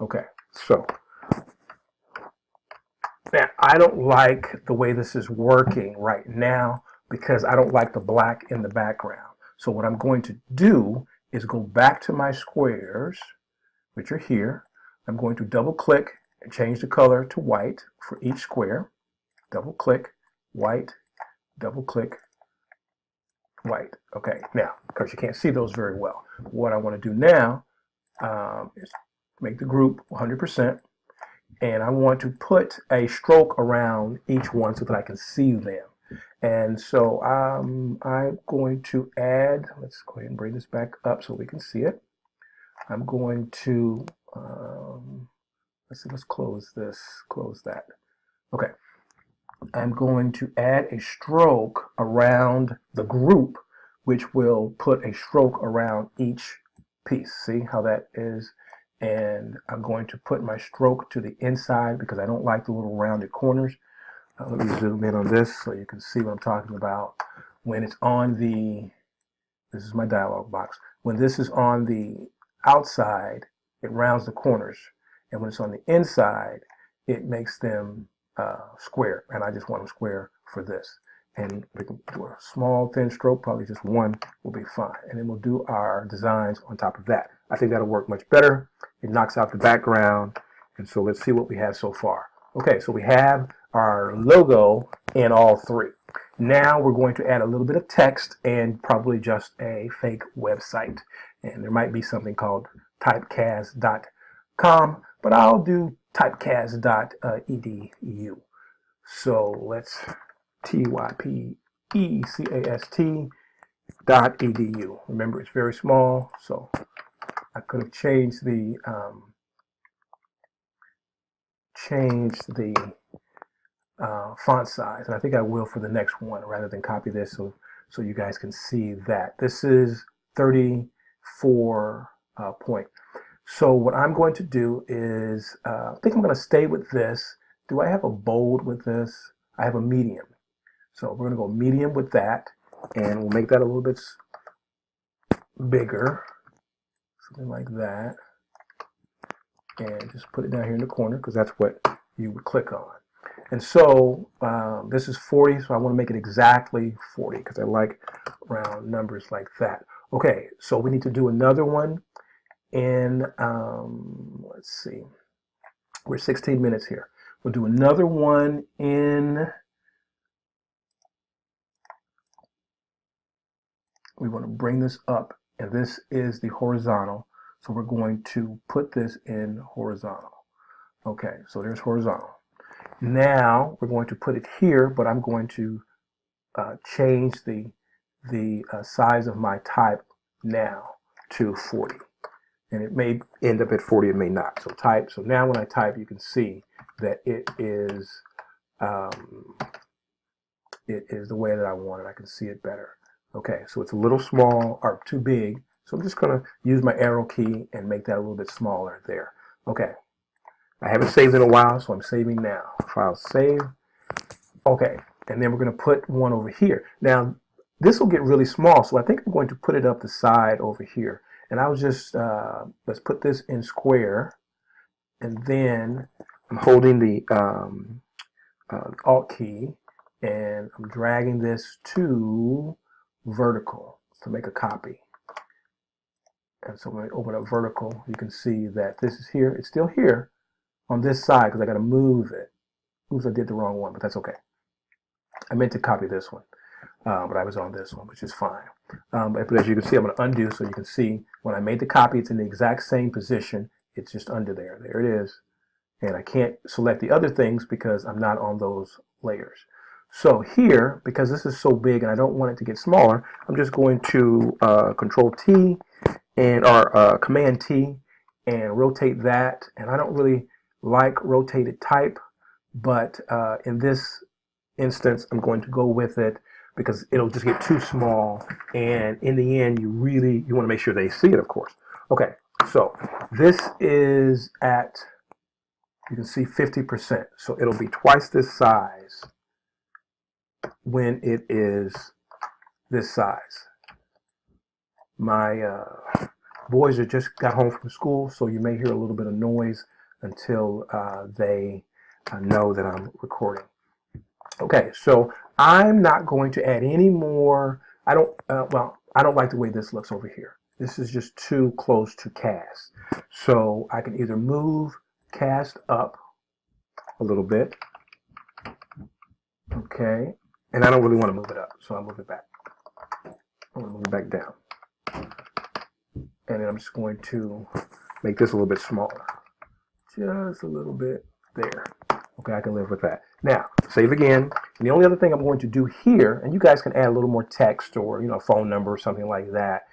Okay, so now I don't like the way this is working right now because I don't like the black in the background. So what I'm going to do is go back to my squares, which are here. I'm going to double click and change the color to white for each square. Double click, white, double click, white. Okay, now, because you can't see those very well, what I want to do now is make the group 100%, and I want to put a stroke around each one so that I can see them. And so I'm going to add, let's go ahead and bring this back up so we can see it. I'm going to, let's see, let's close this, close that. Okay, I'm going to add a stroke around the group, which will put a stroke around each piece. See how that is? And I'm going to put my stroke to the inside because I don't like the little rounded corners. Let me zoom in on this so you can see what I'm talking about. When it's on the, this is my dialog box. When this is on the outside, it rounds the corners. And when it's on the inside, it makes them square. And I just want them square for this. And we can do a small thin stroke, probably just one will be fine. And then we'll do our designs on top of that. I think that'll work much better. It knocks out the background. And so let's see what we have so far. Okay, so we have our logo in all three. Now we're going to add a little bit of text and probably just a fake website. And there might be something called typecast.com, but I'll do typecast.edu. So let's typecast.edu. Remember, it's very small, so I could have changed the font size, and I think I will for the next one rather than copy this so you guys can see that. This is 34 point. So what I'm going to do is, I think I'm going to stay with this. Do I have a bold with this? I have a medium. So we're going to go medium with that, and we'll make that a little bit bigger, something like that. And just put it down here in the corner because that's what you would click on. And so this is 40, so I want to make it exactly 40 because I like round numbers like that. Okay, so we need to do another one in, let's see, we're 16 minutes here. We'll do another one in, we want to bring this up, and this is the horizontal. So we're going to put this in horizontal. Okay, so there's horizontal. Now we're going to put it here, but I'm going to change the size of my type now to 40. And it may end up at 40, it may not. So type, so now when I type, you can see that it is the way that I want it. I can see it better. Okay, so it's a little small or too big. So I'm just going to use my arrow key and make that a little bit smaller there. Okay, I haven't saved in a while, so I'm saving now. File save. Okay, and then we're going to put one over here. Now, this will get really small, so I think I'm going to put it up the side over here. And I'll just, let's put this in square, and then I'm holding the Alt key, and I'm dragging this to vertical to make a copy. And so when I open up vertical, you can see that this is here. It's still here on this side because I got to move it. Oops, I did the wrong one, but that's okay. I meant to copy this one, but I was on this one, which is fine. But as you can see, I'm going to undo so you can see when I made the copy, it's in the exact same position. It's just under there. There it is. And I can't select the other things because I'm not on those layers. So here, because this is so big and I don't want it to get smaller, I'm just going to Control T or Command T and rotate that. And I don't really like rotated type, but in this instance, I'm going to go with it because it'll just get too small. And in the end, you want to make sure they see it, of course. Okay, so this is at, you can see 50%. So it'll be twice this size when it is this size. My boys are just got home from school, so you may hear a little bit of noise until they know that I'm recording. Okay, so I'm not going to add any more. I don't, well, I don't like the way this looks over here. This is just too close to cast. So I can either move cast up a little bit, okay, and I don't really want to move it up, so I'll move it back. I'm going to move it back down. And then I'm just going to make this a little bit smaller. Just a little bit there. Okay, I can live with that. Now, save again. And the only other thing I'm going to do here, and you guys can add a little more text or, you know, a phone number or something like that.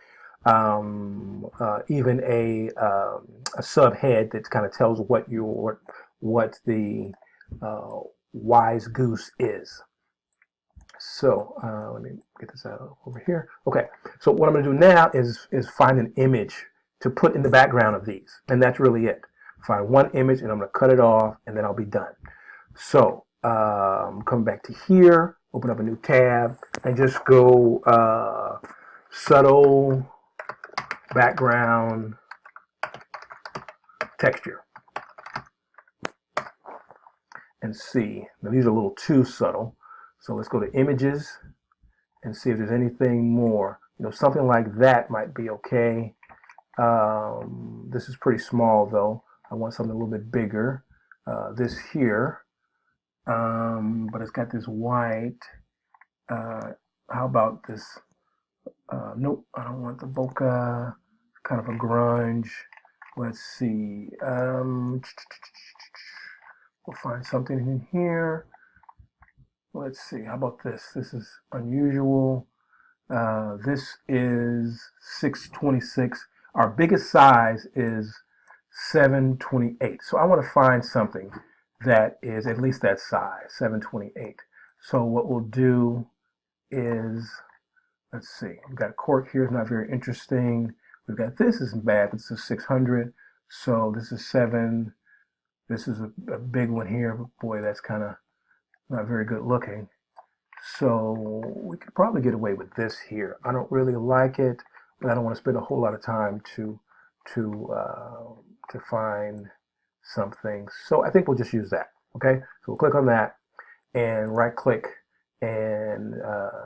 Even a subhead that kind of tells what the wise goose is. So let me get this out over here. Okay, so what I'm going to do now is find an image to put in the background of these, and that's really it. Find one image, and I'm going to cut it off, and then I'll be done. So come back to here, open up a new tab, and just go subtle background texture, and see. Now these are a little too subtle. So let's go to images and see if there's anything more. You know, something like that might be okay. This is pretty small though. I want something a little bit bigger. This here, but it's got this white. How about this? Nope, I don't want the bokeh. Kind of a grunge. Let's see. We'll find something in here. Let's see, how about this? This is unusual. This is 626. Our biggest size is 728. So I want to find something that is at least that size, 728. So what we'll do is, let's see, we've got a cork here, it's not very interesting. We've got this isn't bad, this is 600. So this is 7. This is a big one here, but boy, that's kind of not very good looking. So we could probably get away with this here. I don't really like it, but I don't want to spend a whole lot of time to find something. So I think we'll just use that. Okay, so we'll click on that and right click and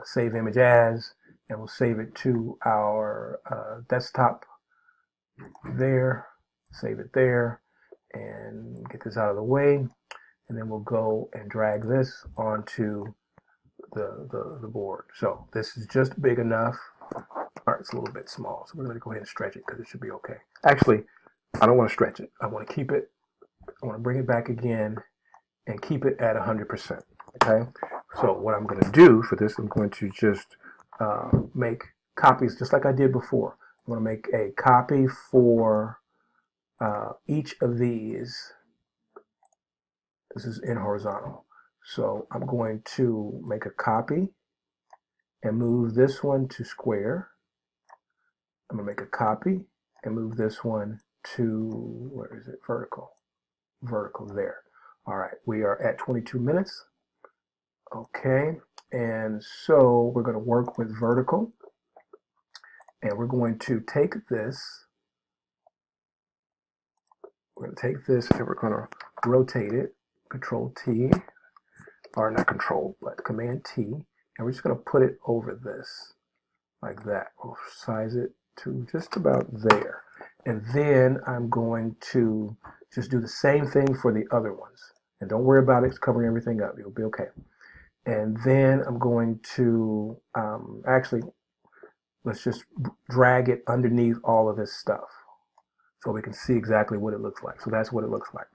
save image as, and we'll save it to our desktop there. Save it there and get this out of the way. And then we'll go and drag this onto the board. So this is just big enough. All right, it's a little bit small, so we're going to go ahead and stretch it because it should be okay. Actually, I don't want to stretch it. I want to keep it. I want to bring it back again and keep it at 100%. Okay. So what I'm going to do for this, I'm going to just make copies just like I did before. I'm going to make a copy for each of these. This is in horizontal. So I'm going to make a copy and move this one to square. I'm going to make a copy and move this one to, where is it? Vertical. Vertical there. All right, we are at 22 minutes. Okay, and so we're going to work with vertical. And we're going to take this. We're going to take this and we're going to rotate it. Control T, or not Control, but Command T, and we're just going to put it over this, like that. We'll size it to just about there. And then I'm going to just do the same thing for the other ones. And don't worry about it, it's covering everything up. You'll be okay. And then I'm going to, actually, let's just drag it underneath all of this stuff so we can see exactly what it looks like. So that's what it looks like.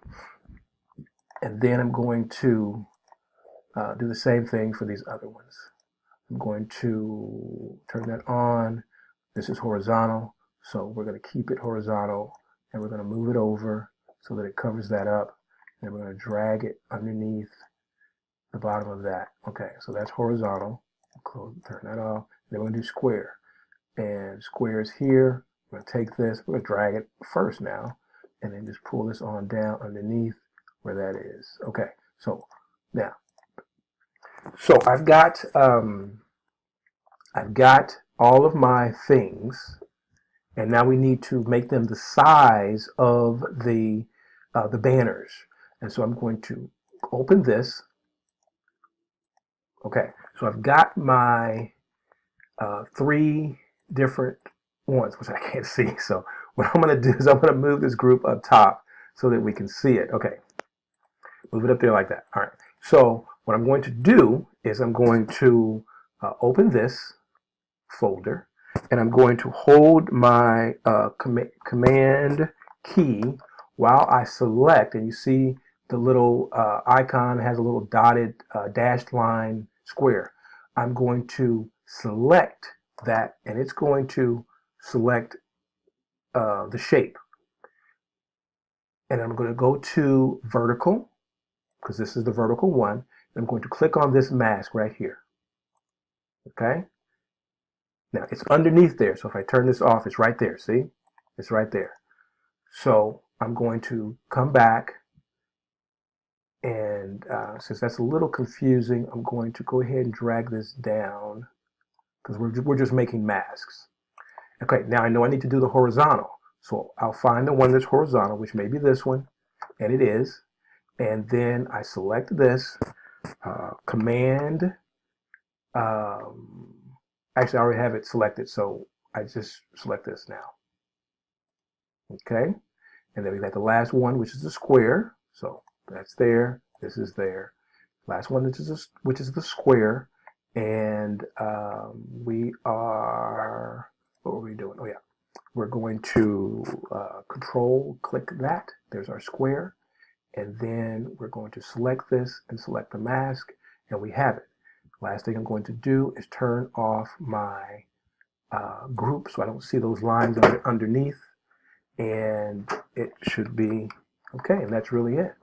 And then I'm going to do the same thing for these other ones. I'm going to turn that on. This is horizontal, so we're going to keep it horizontal, and we're going to move it over so that it covers that up. And we're going to drag it underneath the bottom of that. Okay, so that's horizontal. Close, turn that off. Then we're going to do square. And square is here. We're going to take this, we're going to drag it first now, and then just pull this on down underneath where that is. Okay, so now, so I've got all of my things, And now we need to make them the size of the banners. And so I'm going to open this. Okay, so I've got my 3 different ones, which I can't see. So what I'm going to do is I'm going to move this group up top so that we can see it. Okay, move it up there like that. All right, so what I'm going to do is I'm going to open this folder, and I'm going to hold my command key while I select, and you see the little icon has a little dotted dashed line square. I'm going to select that, and it's going to select the shape. And I'm going to go to vertical, because this is the vertical one. I'm going to click on this mask right here. Okay? Now, it's underneath there, so if I turn this off, it's right there, see? It's right there. So I'm going to come back, and since that's a little confusing, I'm going to go ahead and drag this down, because we're just making masks. Okay, now I know I need to do the horizontal. So I'll find the one that's horizontal, which may be this one, and it is. And then I select this, command, actually I already have it selected, so I just select this now. Okay, and then we got the last one, which is the square. So that's there, this is there. Last one, which is the square. And we are, what were we doing? Oh yeah, we're going to control click that. There's our square. And then we're going to select this and select the mask, and we have it. Last thing I'm going to do is turn off my group so I don't see those lines underneath, and it should be okay, and that's really it.